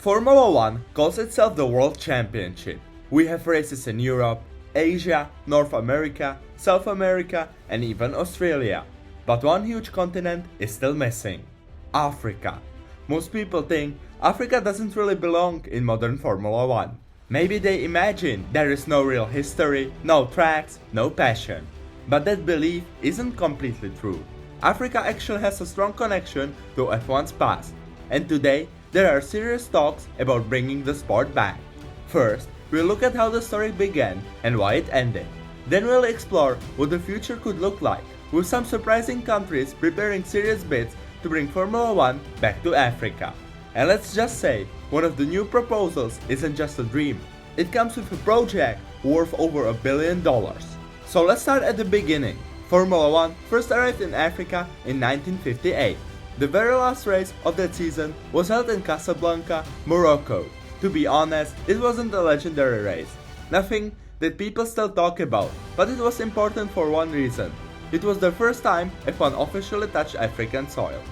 Formula 1 calls itself the World Championship. We have races in Europe, Asia, North America, South America, and even Australia. But one huge continent is still missing: Africa. Most people think Africa doesn't really belong in modern Formula 1. Maybe they imagine there is no real history, no tracks, no passion. But that belief isn't completely true. Africa actually has a strong connection to F1's past, and today there are serious talks about bringing the sport back. First, we'll look at how the story began and why it ended. Then we'll explore what the future could look like, with some surprising countries preparing serious bids to bring Formula 1 back to Africa. And let's just say, one of the new proposals isn't just a dream. It comes with a project worth over $1 billion. So let's start at the beginning. Formula 1 first arrived in Africa in 1958. The very last race of that season was held in Casablanca, Morocco. To be honest, it wasn't a legendary race. Nothing that people still talk about, but it was important for one reason. It was the first time F1 officially touched African soil.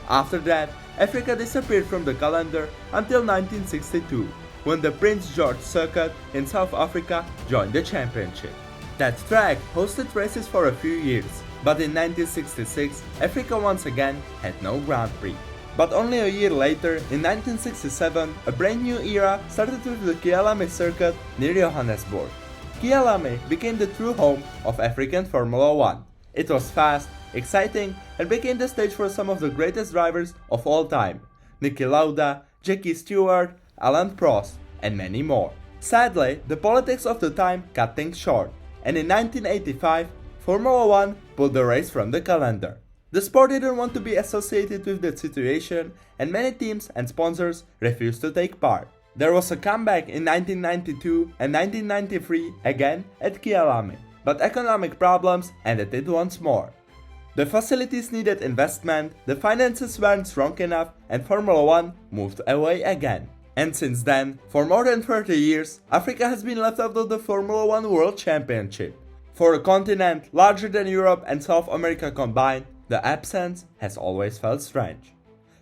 After that, Africa disappeared from the calendar until 1962, when the Prince George Circuit in South Africa joined the championship. That track hosted races for a few years, but in 1966, Africa once again had no Grand Prix. But only a year later, in 1967, a brand new era started with the Kyalami circuit near Johannesburg. Kyalami became the true home of African Formula 1. It was fast, exciting, and became the stage for some of the greatest drivers of all time: Niki Lauda, Jackie Stewart, Alain Prost, and many more. Sadly, the politics of the time cut things short, and in 1985, Formula 1 pulled the race from the calendar. The sport didn't want to be associated with that situation, and many teams and sponsors refused to take part. There was a comeback in 1992 and 1993 again at Kyalami, but economic problems ended it once more. The facilities needed investment, the finances weren't strong enough, and Formula 1 moved away again. And since then, for more than 30 years, Africa has been left out of the Formula 1 World Championship. For a continent larger than Europe and South America combined, the absence has always felt strange.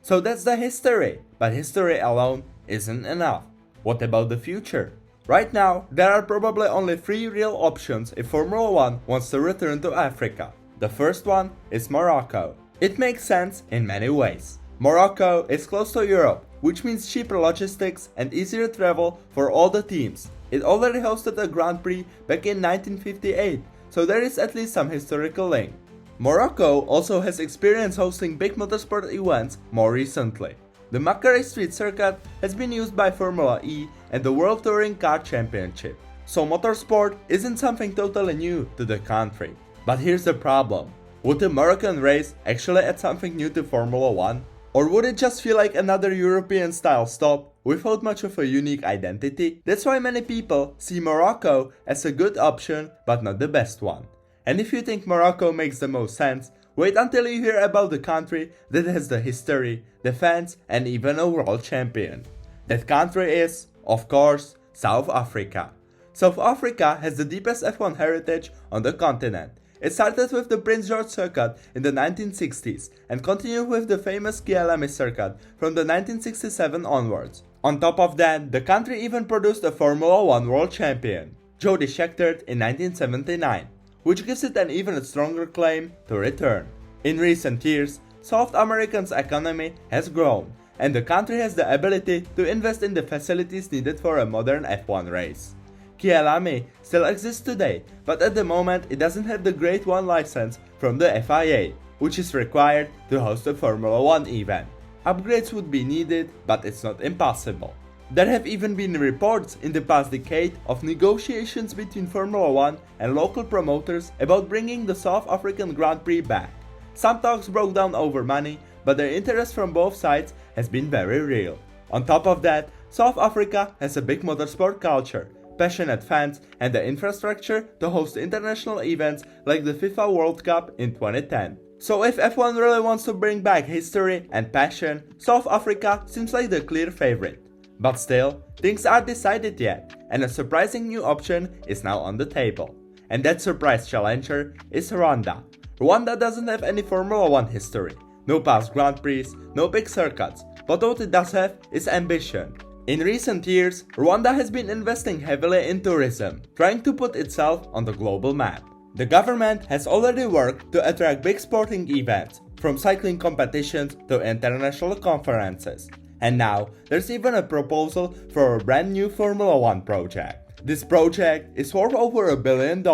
So that's the history, but history alone isn't enough. What about the future? Right now, there are probably only 3 real options if Formula 1 wants to return to Africa. The first one is Morocco. It makes sense in many ways. Morocco is close to Europe, which means cheaper logistics and easier travel for all the teams. It already hosted a Grand Prix back in 1958, so there is at least some historical link. Morocco also has experience hosting big motorsport events more recently. The Makari Street Circuit has been used by Formula E and the World Touring Car Championship, so motorsport isn't something totally new to the country. But here's the problem: would the Moroccan race actually add something new to Formula 1? Or would it just feel like another European-style stop without much of a unique identity? That's why many people see Morocco as a good option, but not the best one. And if you think Morocco makes the most sense, wait until you hear about the country that has the history, the fans, and even a world champion. That country is, of course, South Africa. South Africa has the deepest F1 heritage on the continent. It started with the Prince George Circuit in the 1960s and continued with the famous Kyalami Circuit from the 1967 onwards. On top of that, the country even produced a Formula 1 world champion, Jody Scheckter, in 1979, which gives it an even stronger claim to return. In recent years, South America's economy has grown, and the country has the ability to invest in the facilities needed for a modern F1 race. Kyalami still exists today, but at the moment it doesn't have the Grade 1 license from the FIA, which is required to host a Formula 1 event. Upgrades would be needed, but it's not impossible. There have even been reports in the past decade of negotiations between Formula 1 and local promoters about bringing the South African Grand Prix back. Some talks broke down over money, but the interest from both sides has been very real. On top of that, South Africa has a big motorsport culture, passionate fans, and the infrastructure to host international events like the FIFA World Cup in 2010. So if F1 really wants to bring back history and passion, South Africa seems like the clear favorite. But still, things aren't decided yet, and a surprising new option is now on the table. And that surprise challenger is Rwanda. Rwanda doesn't have any Formula 1 history, no past Grand Prix, no big circuits, but what it does have is ambition. In recent years, Rwanda has been investing heavily in tourism, trying to put itself on the global map. The government has already worked to attract big sporting events, from cycling competitions to international conferences. And now, there's even a proposal for a brand new Formula 1 project. This project is worth over $1 billion,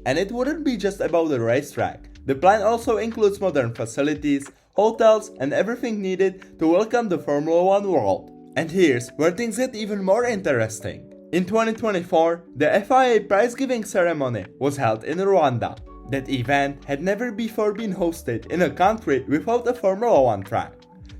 and it wouldn't be just about the racetrack. The plan also includes modern facilities, hotels, and everything needed to welcome the Formula 1 world. And here's where things get even more interesting. In 2024, the FIA prize-giving ceremony was held in Rwanda. That event had never before been hosted in a country without a Formula 1 track.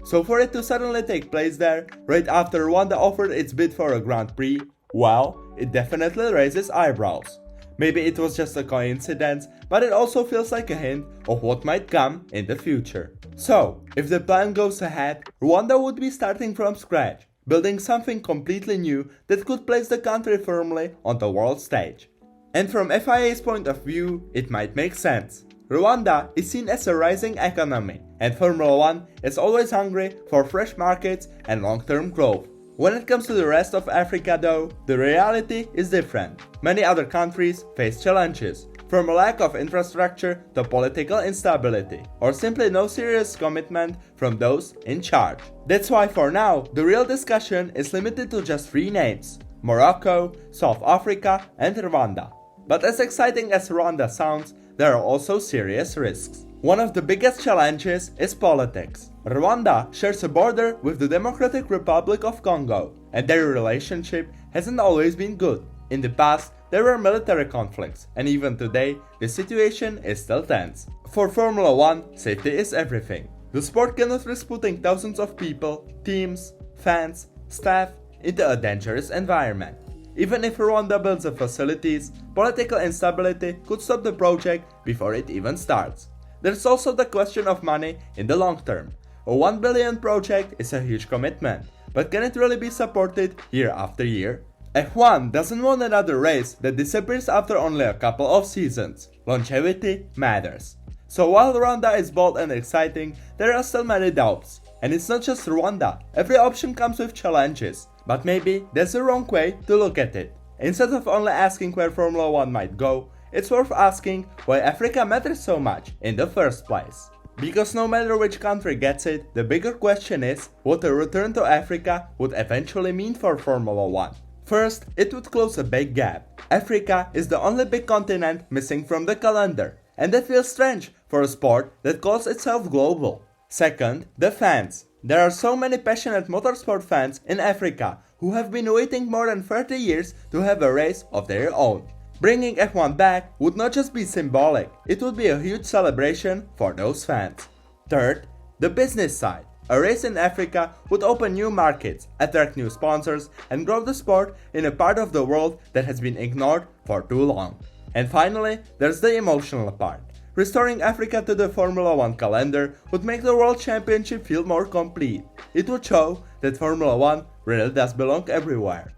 So for it to suddenly take place there, right after Rwanda offered its bid for a Grand Prix, well, it definitely raises eyebrows. Maybe it was just a coincidence, but it also feels like a hint of what might come in the future. So, if the plan goes ahead, Rwanda would be starting from scratch, building something completely new that could place the country firmly on the world stage. And from FIA's point of view, it might make sense. Rwanda is seen as a rising economy, and Formula 1 is always hungry for fresh markets and long-term growth. When it comes to the rest of Africa though, the reality is different. Many other countries face challenges, from a lack of infrastructure to political instability, or simply no serious commitment from those in charge. That's why for now, the real discussion is limited to just 3 names: Morocco, South Africa, and Rwanda. But as exciting as Rwanda sounds, there are also serious risks. One of the biggest challenges is politics. Rwanda shares a border with the Democratic Republic of Congo, and their relationship hasn't always been good. In the past, there were military conflicts, and even today, the situation is still tense. For Formula 1, safety is everything. The sport cannot risk putting thousands of people, teams, fans, staff into a dangerous environment. Even if Rwanda builds the facilities, political instability could stop the project before it even starts. There's also the question of money in the long term. A $1 billion project is a huge commitment, but can it really be supported year after year? F1 doesn't want another race that disappears after only a couple of seasons. Longevity matters. So while Rwanda is bold and exciting, there are still many doubts. And it's not just Rwanda, every option comes with challenges. But maybe that's the wrong way to look at it. Instead of only asking where Formula 1 might go, it's worth asking why Africa matters so much in the first place. Because no matter which country gets it, the bigger question is what a return to Africa would eventually mean for Formula 1. First, it would close a big gap. Africa is the only big continent missing from the calendar, and that feels strange for a sport that calls itself global. Second, the fans. There are so many passionate motorsport fans in Africa who have been waiting more than 30 years to have a race of their own. Bringing F1 back would not just be symbolic, it would be a huge celebration for those fans. Third, the business side. A race in Africa would open new markets, attract new sponsors, and grow the sport in a part of the world that has been ignored for too long. And finally, there's the emotional part. Restoring Africa to the Formula 1 calendar would make the World Championship feel more complete. It would show that Formula 1 really does belong everywhere.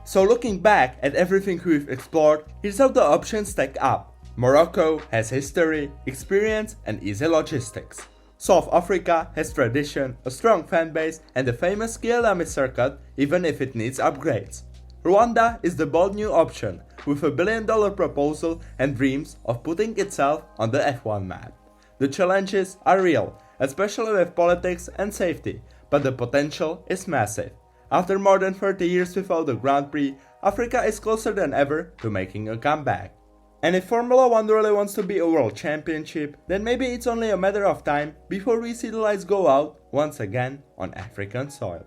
So looking back at everything we've explored, here's how the options stack up. Morocco has history, experience, and easy logistics. South Africa has tradition, a strong fanbase, and the famous Kielami circuit, even if it needs upgrades. Rwanda is the bold new option, with a $1 billion proposal and dreams of putting itself on the F1 map. The challenges are real, especially with politics and safety, but the potential is massive. After more than 30 years without a Grand Prix, Africa is closer than ever to making a comeback. And if Formula 1 really wants to be a world championship, then maybe it's only a matter of time before we see the lights go out once again on African soil.